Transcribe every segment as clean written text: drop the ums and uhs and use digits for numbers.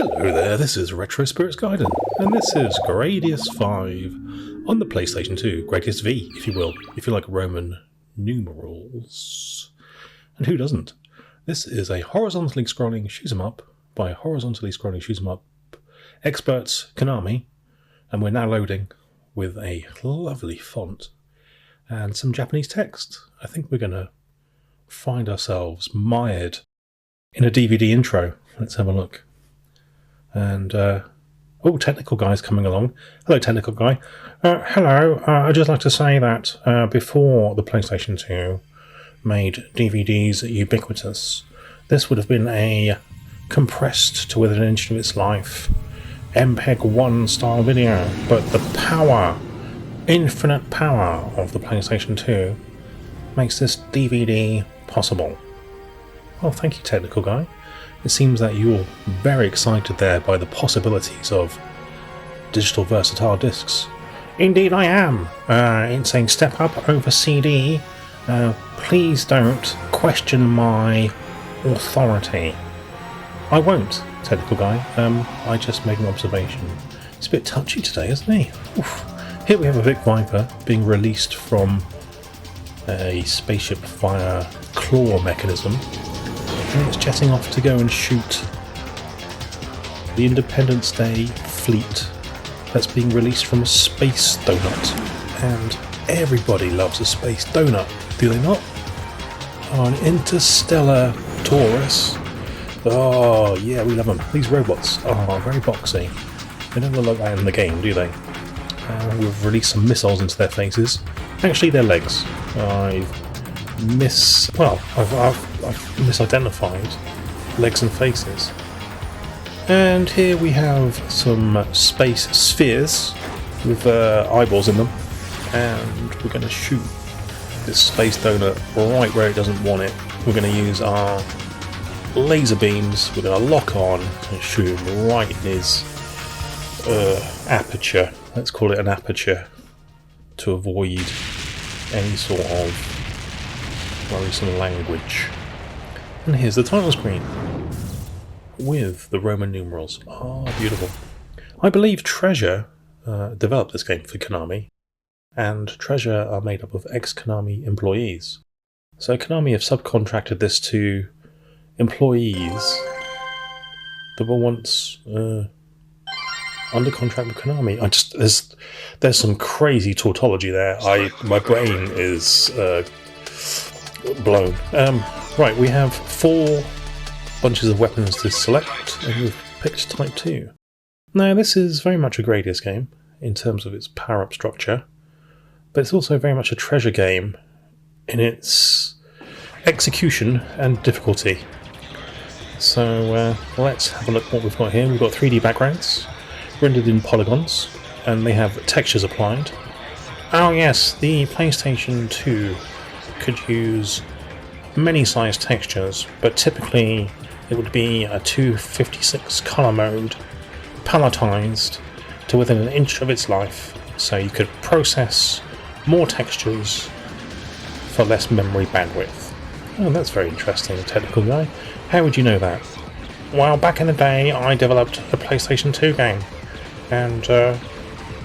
Hello there, this is Retro Spirits Gaiden, and this is Gradius V on the PlayStation 2, Gradius V, if you will, if you like Roman numerals. And who doesn't? This is a horizontally scrolling shoot 'em up by horizontally scrolling shoot 'em up experts KONAMI, and we're now loading with a lovely font and some Japanese text. I think we're going to find ourselves mired in a DVD intro. Let's have a look. And, oh, technical guy's coming along. Hello, technical guy. Hello, I'd just like to say that before the PlayStation 2 made DVDs ubiquitous, this would have been a compressed to within an inch of its life MPEG-1 style video, but the power, infinite power of the PlayStation 2 makes this DVD possible. Well, thank you, technical guy. It seems that you're very excited there by the possibilities of digital versatile discs. Indeed I am. It's saying step up over CD. Please don't question my authority. I won't, technical guy. I just made an observation. It's a bit touchy today, isn't he? Oof. Here we have a Vic Viper being released from a spaceship via claw mechanism. And it's jetting off to go and shoot the Independence Day fleet that's being released from a space donut. And everybody loves a space donut, do they not? Oh, an interstellar Taurus. Oh, yeah, we love them. These robots are very boxy. They don't look like that in the game, do they? We've released some missiles into their faces. Actually, their legs. I've misidentified legs and faces. And here we have some space spheres with eyeballs in them, and we're going to shoot this space donut right where it doesn't want it. We're going to use our laser beams. We're going to lock on and shoot him right in his aperture. Let's call it an aperture to avoid any sort of worrisome language. And here's the title screen with the Roman numerals. Ah, beautiful. I believe Treasure developed this game for KONAMI, and Treasure are made up of ex-KONAMI employees. So KONAMI have subcontracted this to employees that were once under contract with KONAMI. There's some crazy tautology there. My brain is blown. Right, we have 4 bunches of weapons to select, and we've picked Type 2. Now, this is very much a Gradius game in terms of its power-up structure, but it's also very much a Treasure game in its execution and difficulty. So let's have a look at what we've got here. We've got 3D backgrounds rendered in polygons, and they have textures applied. Oh yes, the PlayStation 2 could use many size textures, but typically it would be a 256 color mode, palletized to within an inch of its life, so you could process more textures for less memory bandwidth. Oh, that's very interesting, technical guy. How would you know that? Well, back in the day I developed a PlayStation 2 game, and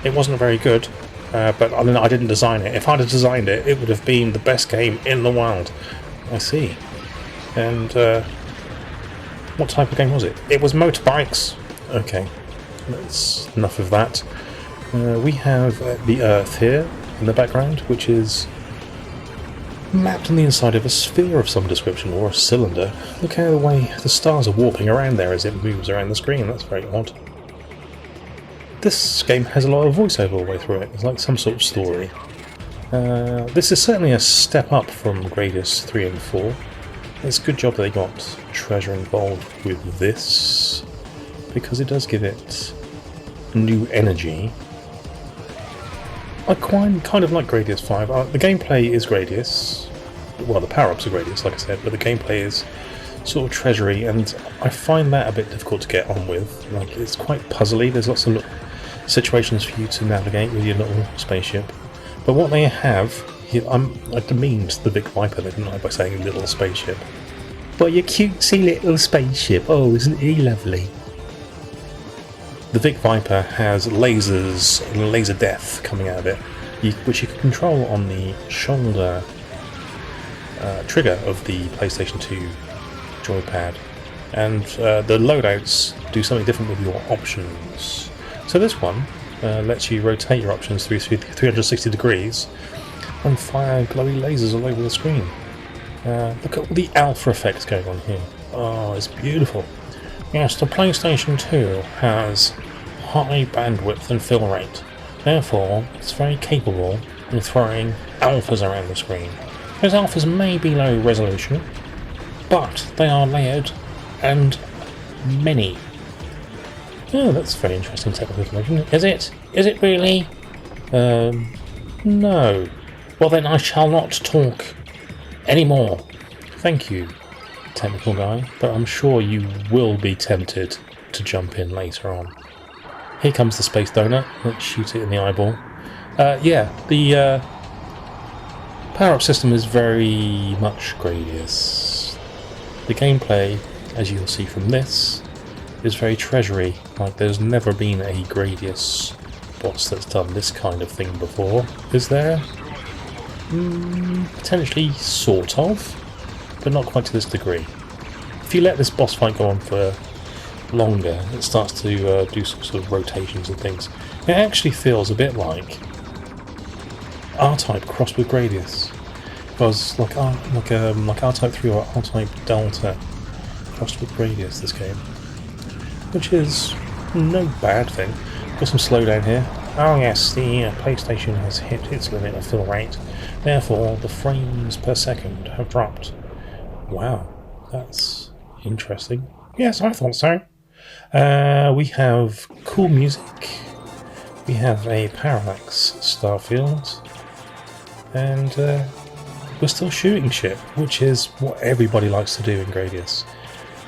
it wasn't very good. But I mean, I didn't design it. If I'd have designed it, it would have been the best game in the world. I see. And what type of game was it? It was motorbikes. Okay, that's enough of that. We have the Earth here in the background, which is mapped on the inside of a sphere of some description, or a cylinder. Look how the way the stars are warping around there as it moves around the screen. That's very odd. This game has a lot of voiceover all the way through it. It's like some sort of story. This is certainly a step up from Gradius 3 and 4. It's a good job they got Treasure involved with this, because it does give it new energy. I kind of like Gradius 5. The gameplay is Gradius. Well, the power-ups are Gradius, like I said, but the gameplay is sort of treasury, and I find that a bit difficult to get on with. Like, it's quite puzzly. There's lots of situations for you to navigate with your little spaceship. But what they have here, I demeaned the Vic Viper, didn't I, by saying little spaceship. But your cutesy little spaceship, oh, isn't he lovely? the Vic Viper has lasers and laser death coming out of it, which you can control on the shoulder trigger of the PlayStation 2 joypad. And the loadouts do something different with your options. So this one lets you rotate your options through 360 degrees and fire glowy lasers all over the screen. Look at all the alpha effects going on here. Oh, it's beautiful. Yes, the PlayStation 2 has high bandwidth and fill rate. Therefore, it's very capable in throwing alphas around the screen. Those alphas may be low resolution, but they are layered and many. Oh, that's very interesting technical information. Is it? Is it really? No. Well then I shall not talk anymore. Thank you, technical guy, but I'm sure you will be tempted to jump in later on. Here comes the space donut. Let's shoot it in the eyeball. Yeah, the power-up system is very much Gradius. The gameplay, as you'll see from this, is very treasury. Like, there's never been a Gradius boss that's done this kind of thing before, is there? Potentially, sort of, but not quite to this degree. If you let this boss fight go on for longer, it starts to do some sort of rotations and things. It actually feels a bit like R-Type crossed with Gradius. It was like R-Type 3 or R-Type Delta crossed with Gradius, this game. Which is no bad thing. Got some slowdown here. Oh yes, the PlayStation has hit its limit of fill rate. Therefore, the frames per second have dropped. Wow, that's interesting. Yes, I thought so. We have cool music. We have a parallax starfield. And we're still shooting shit, which is what everybody likes to do in Gradius.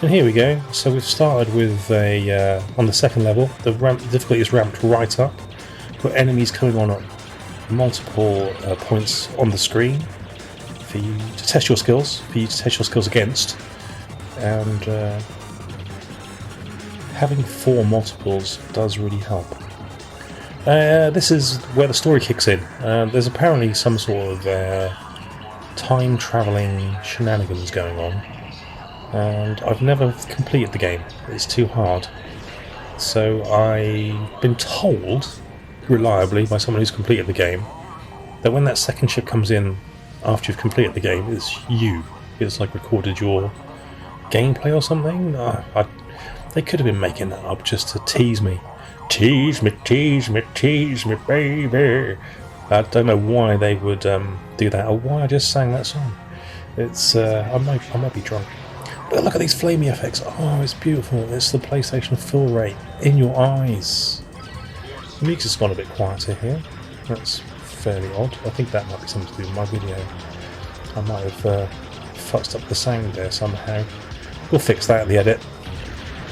And here we go. So we've started with a on the second level. The difficulty is ramped right up. Got enemies coming on at multiple points on the screen for you to test your skills. Against. And having 4 multiples does really help. This is where the story kicks in. There's apparently some sort of time travelling shenanigans going on. And I've never completed the game. It's too hard. So I've been told, reliably, by someone who's completed the game, that when that second ship comes in after you've completed the game, it's you. It's like recorded your gameplay or something. They could have been making that up just to tease me. Tease me, tease me, tease me, baby. I don't know why they would do that, or why I just sang that song. It's I might be drunk. But look at these flamey effects. Oh, it's beautiful. It's the PlayStation fill rate in your eyes. The music's gone a bit quieter here. That's fairly odd. I think that might be something to do with my video. I might have fucked up the sound there somehow. We'll fix that in the edit.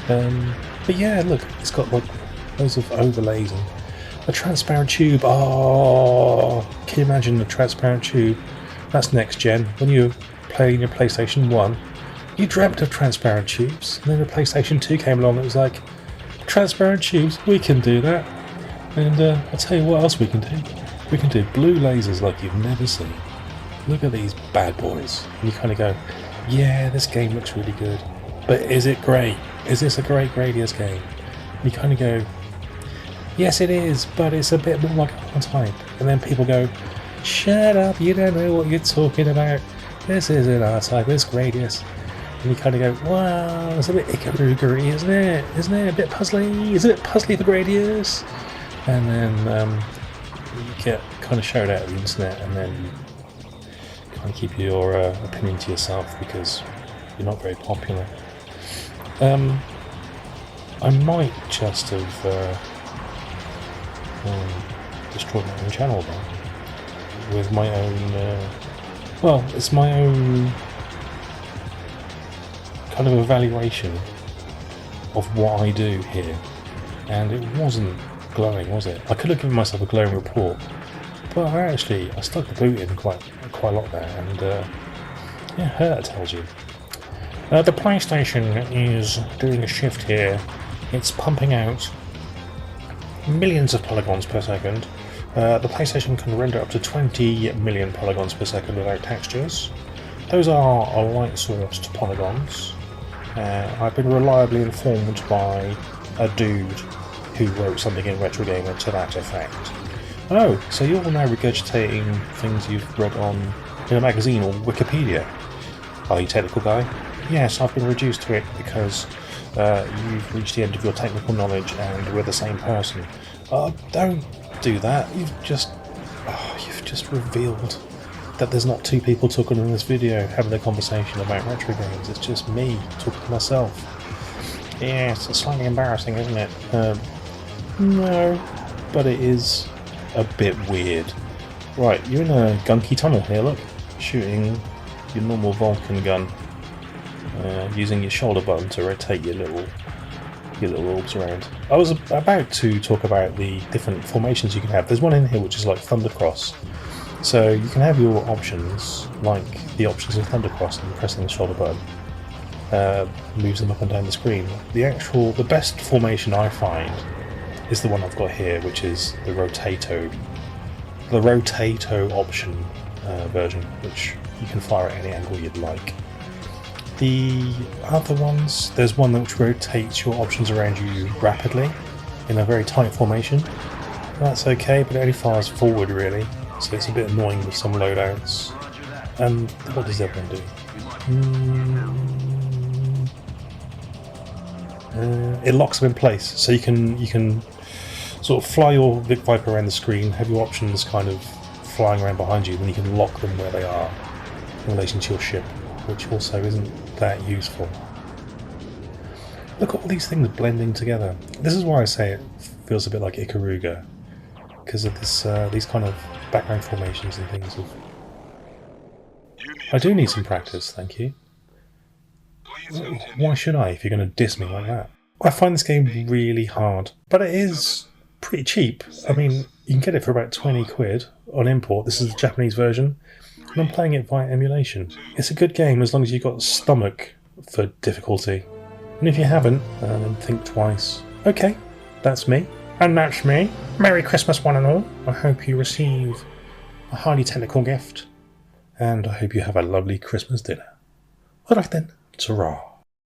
But yeah, look, it's got like loads of overlays and a transparent tube. Oh, can you imagine a transparent tube? That's next gen. When you were playing your PlayStation 1, you dreamt of transparent tubes, and then the PlayStation 2 came along and it was like, transparent tubes, we can do that. And I'll tell you what else we can do. We can do blue lasers like you've never seen. Look at these bad boys. And you kind of go, yeah, this game looks really good. But is it great? Is this a great Gradius game? And you kind of go, yes it is, but it's a bit more like R-Type. And then people go, shut up, you don't know what you're talking about. This isn't R-Type, it's Gradius. And you kind of go, wow, it's a bit icky, isn't it? Isn't it a bit puzzly? Is it puzzly for Gradius? And then you get kind of shouted out at the internet, and then you kind of keep your opinion to yourself because you're not very popular. I might just have destroyed my own channel then, with my own, well, it's my own kind of evaluation of what I do here, and it wasn't glowing, was it? I could have given myself a glowing report, but I stuck the boot in quite a lot there, and yeah, that tells you. The PlayStation is doing a shift here. It's pumping out millions of polygons per second. The PlayStation can render up to 20 million polygons per second without textures. Those are light-sourced polygons. I've been reliably informed by a dude who wrote something in Retro Gamer to that effect. Oh, so you're now regurgitating things you've read in a magazine or Wikipedia. Are you a technical guy? Yes, I've been reduced to it because you've reached the end of your technical knowledge and we're the same person. Don't do that. You've just revealed that there's not two people talking in this video having a conversation about retro games. It's just me talking to myself. Yeah, it's slightly embarrassing, isn't it? No, but it is a bit weird. Right, you're in a gunky tunnel here, look. Shooting your normal Vulcan gun. Using your shoulder button to rotate your little orbs around. I was about to talk about the different formations you can have. There's one in here which is like Thundercross. So you can have your options, like the options of Thundercross, and pressing the shoulder button moves them up and down the screen. The best formation I find is the one I've got here, which is the Rotato option version, which you can fire at any angle you'd like. The other ones, there's one which rotates your options around you rapidly in a very tight formation. That's okay, but it only fires forward really, so it's a bit annoying with some loadouts. And what does the other one do? It locks them in place, so you can sort of fly your Vic Viper around the screen, have your options kind of flying around behind you, then you can lock them where they are in relation to your ship, which also isn't that useful. Look at all these things blending together. This is why I say it feels a bit like Ikaruga, because of this, these kind of background formations and things. I do need some practice, thank you. Why should I, if you're going to diss me like that? I find this game really hard, but it is pretty cheap. I mean, you can get it for about 20 quid on import. This is the Japanese version. And I'm playing it via emulation. It's a good game as long as you've got stomach for difficulty. And if you haven't, then think twice. Okay, that's me. And that's me. Merry Christmas one and all. I hope you receive a highly technical gift. And I hope you have a lovely Christmas dinner. Alright then, ta-ra.